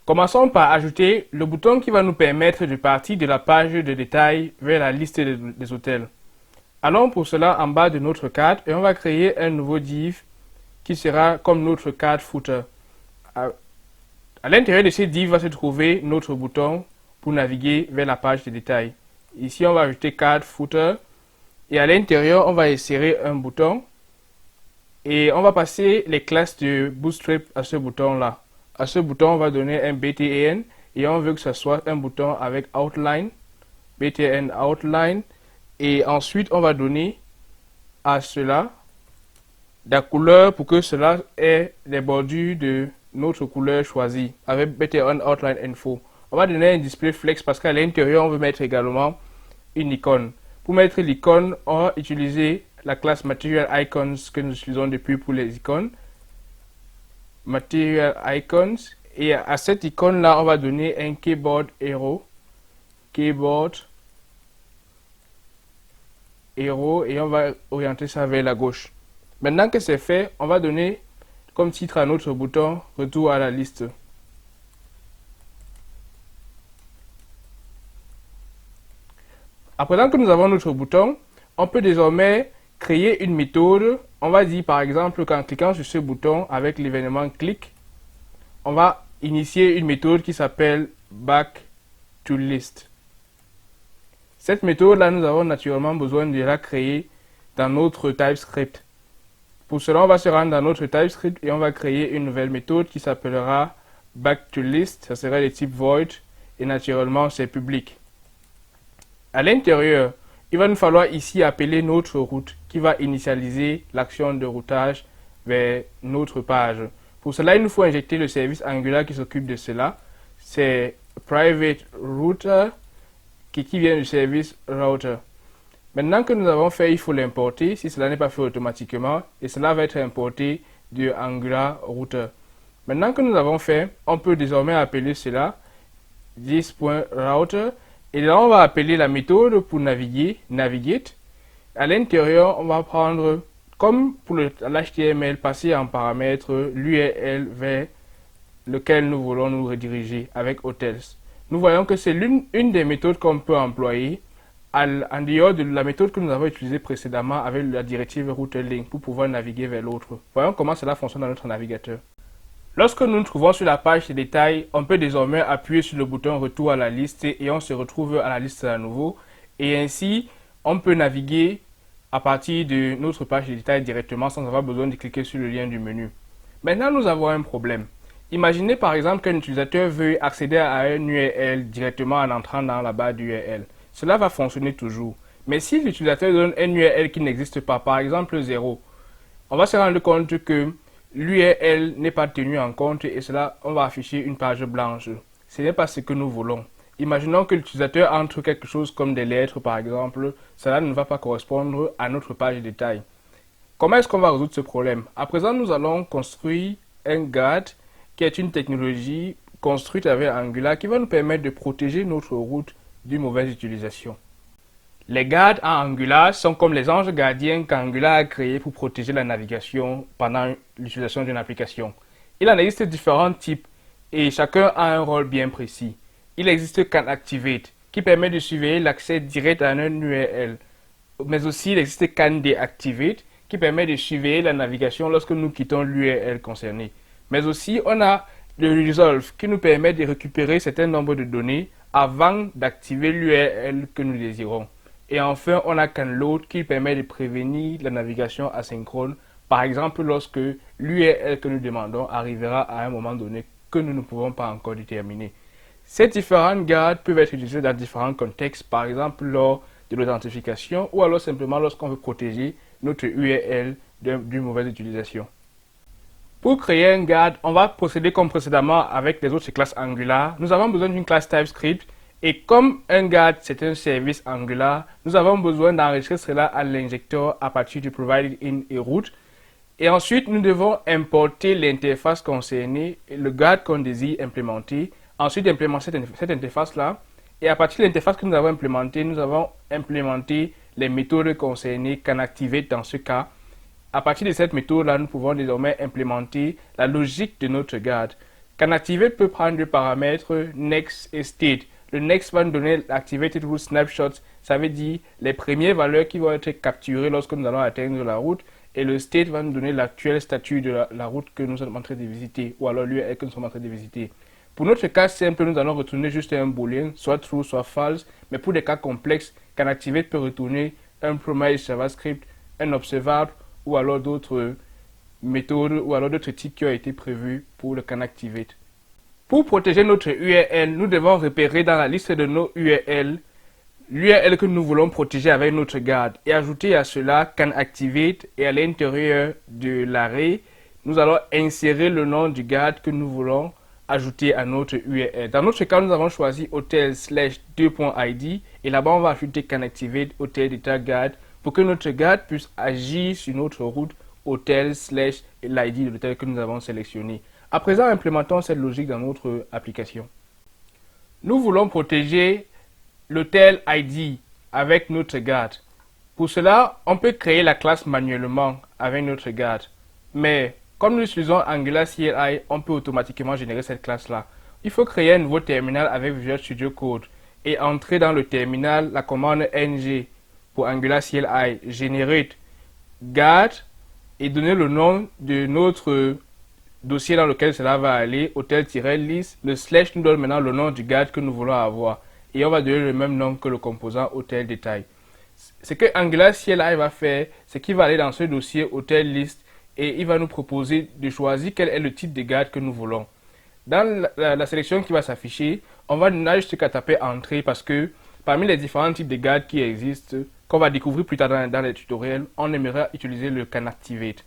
Commençons par ajouter le bouton qui va nous permettre de partir de la page de détail vers la liste des hôtels. Allons pour cela en bas de notre carte et on va créer un nouveau div qui sera comme notre carte footer. À l'intérieur de ce div va se trouver notre bouton pour naviguer vers la page de détail. Ici, on va ajouter carte footer et à l'intérieur, on va insérer un bouton et on va passer les classes de Bootstrap à ce bouton-là. À ce bouton, on va donner un btn et on veut que ce soit un bouton avec outline, btn outline, et ensuite on va donner à cela la couleur pour que cela ait les bordures de notre couleur choisie avec btn outline info. On va donner un display flex parce qu'à l'intérieur on veut mettre également une icône. Pour mettre l'icône, on va utiliser la classe Material Icons que nous utilisons depuis pour les icônes. Material Icons, et à cette icône là on va donner un keyboard arrow, et on va orienter ça vers la gauche. Maintenant que c'est fait, on va donner comme titre à notre bouton retour à la liste. À présent que nous avons notre bouton, on peut désormais créer une méthode. On va dire par exemple qu'en cliquant sur ce bouton avec l'événement click, on va initier une méthode qui s'appelle back-to-list. Cette méthode-là, nous avons naturellement besoin de la créer dans notre TypeScript. Pour cela, on va se rendre dans notre TypeScript et on va créer une nouvelle méthode qui s'appellera back-to-list. Ça sera de type void et naturellement, c'est public. À l'intérieur, il va nous falloir ici appeler notre route qui va initialiser l'action de routage vers notre page. Pour cela, il nous faut injecter le service Angular qui s'occupe de cela. C'est private router qui vient du service router. Maintenant que nous avons fait, il faut l'importer si cela n'est pas fait automatiquement et cela va être importé de Angular router. Maintenant que nous avons fait, on peut désormais appeler cela this.router et là on va appeler la méthode pour naviguer, navigate. À l'intérieur, on va prendre, comme pour l'HTML, passer en paramètre l'URL vers lequel nous voulons nous rediriger avec hotels. Nous voyons que c'est une des méthodes qu'on peut employer en dehors de la méthode que nous avons utilisée précédemment avec la directive router-link pour pouvoir naviguer vers l'autre. Voyons comment cela fonctionne dans notre navigateur. Lorsque nous nous trouvons sur la page de détails, on peut désormais appuyer sur le bouton retour à la liste et on se retrouve à la liste à nouveau. Et ainsi, on peut naviguer à partir de notre page de détails directement sans avoir besoin de cliquer sur le lien du menu. Maintenant, nous avons un problème. Imaginez par exemple qu'un utilisateur veuille accéder à un URL directement en entrant dans la barre d'URL. Cela va fonctionner toujours. Mais si l'utilisateur donne un URL qui n'existe pas, par exemple 0, on va se rendre compte que l'URL n'est pas tenu en compte et cela, on va afficher une page blanche. Ce n'est pas ce que nous voulons. Imaginons que l'utilisateur entre quelque chose comme des lettres par exemple, cela ne va pas correspondre à notre page de détail. Comment est-ce qu'on va résoudre ce problème? À présent, nous allons construire un guard qui est une technologie construite avec Angular qui va nous permettre de protéger notre route d'une mauvaise utilisation. Les guards en Angular sont comme les anges gardiens qu'Angular a créés pour protéger la navigation pendant l'utilisation d'une application. Il en existe différents types et chacun a un rôle bien précis. Il existe CanActivate qui permet de surveiller l'accès direct à un URL, mais aussi il existe CanDeactivate qui permet de surveiller la navigation lorsque nous quittons l'URL concerné. Mais aussi on a le Resolve qui nous permet de récupérer certain nombre de données avant d'activer l'URL que nous désirons. Et enfin, on a CanLoad qui permet de prévenir la navigation asynchrone, par exemple lorsque l'URL que nous demandons arrivera à un moment donné que nous ne pouvons pas encore déterminer. Ces différentes gardes peuvent être utilisées dans différents contextes, par exemple lors de l'authentification ou alors simplement lorsqu'on veut protéger notre URL d'une mauvaise utilisation. Pour créer un guard, on va procéder comme précédemment avec les autres classes Angular. Nous avons besoin d'une classe TypeScript et comme un guard c'est un service Angular, nous avons besoin d'enregistrer cela à l'injecteur à partir du provided in et root. Et ensuite, nous devons importer l'interface concernée, le guard qu'on désire implémenter. Ensuite, implémenter cette interface-là. Et à partir de l'interface que nous avons implémentée, nous avons implémenté les méthodes concernées CanActivate dans ce cas. À partir de cette méthode-là, nous pouvons désormais implémenter la logique de notre guard. CanActivate peut prendre deux paramètres next et state. Le next va nous donner l'activated route snapshot, ça veut dire les premières valeurs qui vont être capturées lorsque nous allons atteindre la route, et le state va nous donner l'actuel statut de la route que nous sommes en train de visiter, ou alors l'URL que nous sommes en train de visiter. Pour notre cas simple, nous allons retourner juste un boolean, soit true, soit false, mais pour des cas complexes, CanActivate peut retourner un promise JavaScript, un observable, ou alors d'autres méthodes, ou alors d'autres types qui ont été prévus pour le CanActivate. Pour protéger notre URL, nous devons repérer dans la liste de nos URL l'URL que nous voulons protéger avec notre garde et ajouter à cela CanActivate, et à l'intérieur de l'arrêt, nous allons insérer le nom du garde que nous voulons ajouter à notre URL. Dans notre cas, nous avons choisi hotel/2.id et là-bas on va ajouter CanActivate hotel data guard pour que notre garde puisse agir sur notre route hotel/l'ID de l'hôtel que nous avons sélectionné. À présent, implémentons cette logique dans notre application. Nous voulons protéger l'hôtel ID avec notre garde. Pour cela, on peut créer la classe manuellement avec notre garde. Mais comme nous utilisons Angular CLI, on peut automatiquement générer cette classe-là. Il faut créer un nouveau terminal avec Visual Studio Code et entrer dans le terminal la commande ng pour Angular CLI, generate guard, et donner le nom de notre dossier dans lequel cela va aller, hotel-list. Le slash nous donne maintenant le nom du guard que nous voulons avoir. Et on va donner le même nom que le composant hotel détail. Ce que Angular CLI va faire, c'est qu'il va aller dans ce dossier hotel list et il va nous proposer de choisir quel est le type de guard que nous voulons. Dans la sélection qui va s'afficher, on va juste qu'à taper entrée parce que parmi les différents types de guards qui existent, qu'on va découvrir plus tard dans les tutoriels, on aimerait utiliser le CanActivate.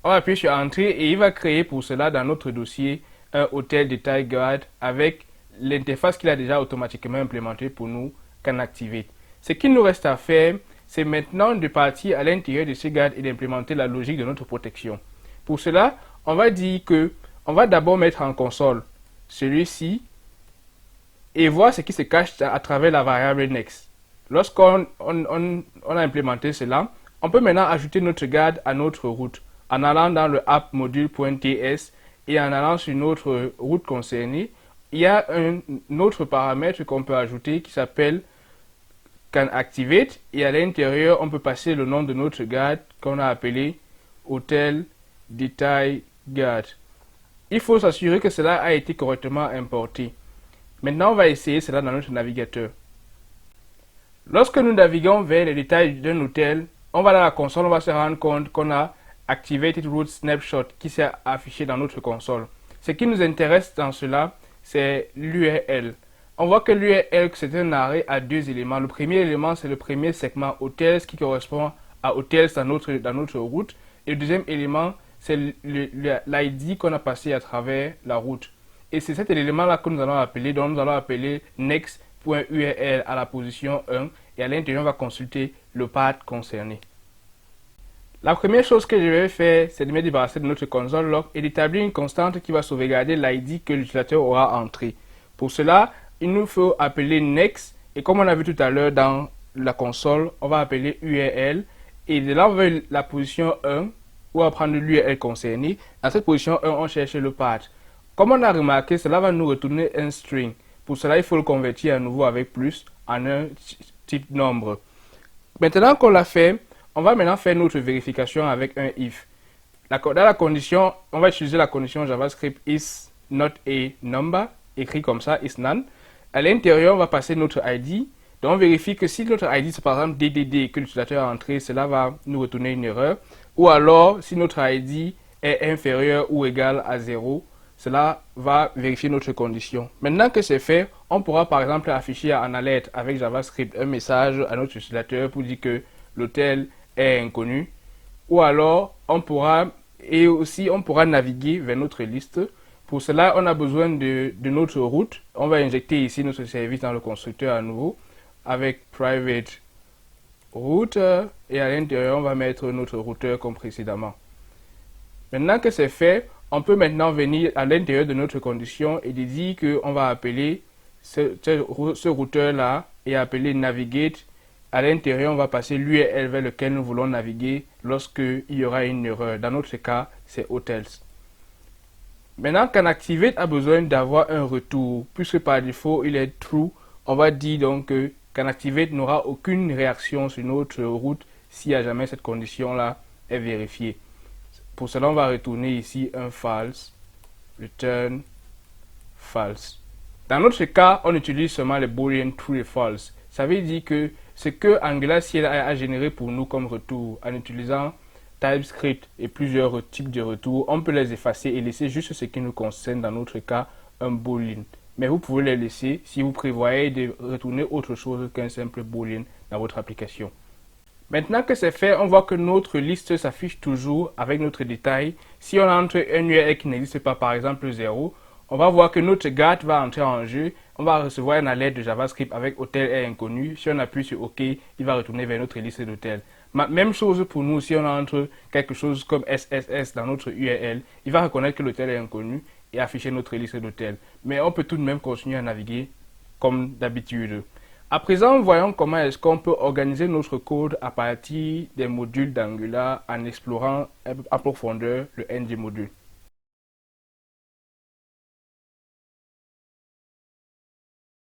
On va appuyer sur entrée et il va créer pour cela dans notre dossier un hotel détail guard avec l'interface qu'il a déjà automatiquement implémentée pour nous, CanActivate. Ce qu'il nous reste à faire, c'est maintenant de partir à l'intérieur de ce guard et d'implémenter la logique de notre protection. Pour cela, on va dire que on va d'abord mettre en console celui-ci et voir ce qui se cache à travers la variable next. Lorsqu'on a implémenté cela, on peut maintenant ajouter notre guard à notre route en allant dans le app module.ts et en allant sur notre route concernée. Il y a un autre paramètre qu'on peut ajouter qui s'appelle CanActivate et à l'intérieur on peut passer le nom de notre guard qu'on a appelé Hotel Detail Guard. Il faut s'assurer que cela a été correctement importé. Maintenant on va essayer cela dans notre navigateur. Lorsque nous naviguons vers les détails d'un hôtel, on va dans la console, on va se rendre compte qu'on a Activated Route Snapshot qui s'est affiché dans notre console. Ce qui nous intéresse dans cela, c'est l'URL. On voit que l'URL, c'est un arrêt à deux éléments. Le premier élément, c'est le premier segment hotels qui correspond à hotels dans notre route. Et le deuxième élément, c'est l'ID qu'on a passé à travers la route. Et c'est cet élément-là que nous allons appeler, donc nous allons appeler next.url à la position 1. Et à l'intérieur, on va consulter le path concerné. La première chose que je vais faire, c'est de me débarrasser de notre console log et d'établir une constante qui va sauvegarder l'ID que l'utilisateur aura entré. Pour cela, il nous faut appeler next et comme on a vu tout à l'heure dans la console, on va appeler URL et de là on veut la position 1 ou on va prendre l'URL concerné. Dans cette position 1, on cherche le path. Comme on a remarqué, cela va nous retourner un string. Pour cela, il faut le convertir à nouveau avec plus en un type nombre. Maintenant qu'on l'a fait, on va maintenant faire notre vérification avec un if. Dans la condition, on va utiliser la condition JavaScript is not a number, écrit comme ça, is none. À l'intérieur, on va passer notre ID. Donc, on vérifie que si notre ID, c'est par exemple DDD que l'utilisateur a entré, cela va nous retourner une erreur. Ou alors, si notre ID est inférieur ou égal à 0, cela va vérifier notre condition. Maintenant que c'est fait, on pourra par exemple afficher en alerte avec JavaScript un message à notre utilisateur pour dire que l'hôtel est inconnu. Ou alors, on pourra naviguer vers notre liste. Pour cela, on a besoin de notre route. On va injecter ici notre service dans le constructeur à nouveau avec private route et à l'intérieur, on va mettre notre routeur comme précédemment. Maintenant que c'est fait, on peut maintenant venir à l'intérieur de notre condition et dire qu'on va appeler ce routeur-là et appeler navigate. À l'intérieur, on va passer l'URL vers lequel nous voulons naviguer lorsqu'il y aura une erreur. Dans notre cas, c'est hotels. Maintenant qu'un a besoin d'avoir un retour, puisque par défaut il est true, on va dire donc que qu'un n'aura aucune réaction sur notre route si à jamais cette condition-là est vérifiée. Pour cela, on va retourner ici un false, return false. Dans notre cas, on utilise seulement les boolean true et false. Ça veut dire que ce que AngularCL a généré pour nous comme retour en utilisant TypeScript et plusieurs types de retours, on peut les effacer et laisser juste ce qui nous concerne, dans notre cas, un boolean. Mais vous pouvez les laisser si vous prévoyez de retourner autre chose qu'un simple boolean dans votre application. Maintenant que c'est fait, on voit que notre liste s'affiche toujours avec notre détail. Si on entre un URL qui n'existe pas, par exemple 0, on va voir que notre get va entrer en jeu. On va recevoir une alerte de JavaScript avec hôtel est inconnu. Si on appuie sur OK, il va retourner vers notre liste d'hôtels. Même chose pour nous, si on entre quelque chose comme SSS dans notre URL, il va reconnaître que l'hôtel est inconnu et afficher notre liste d'hôtels. Mais on peut tout de même continuer à naviguer comme d'habitude. À présent, voyons comment est-ce qu'on peut organiser notre code à partir des modules d'Angular en explorant en profondeur le ng module.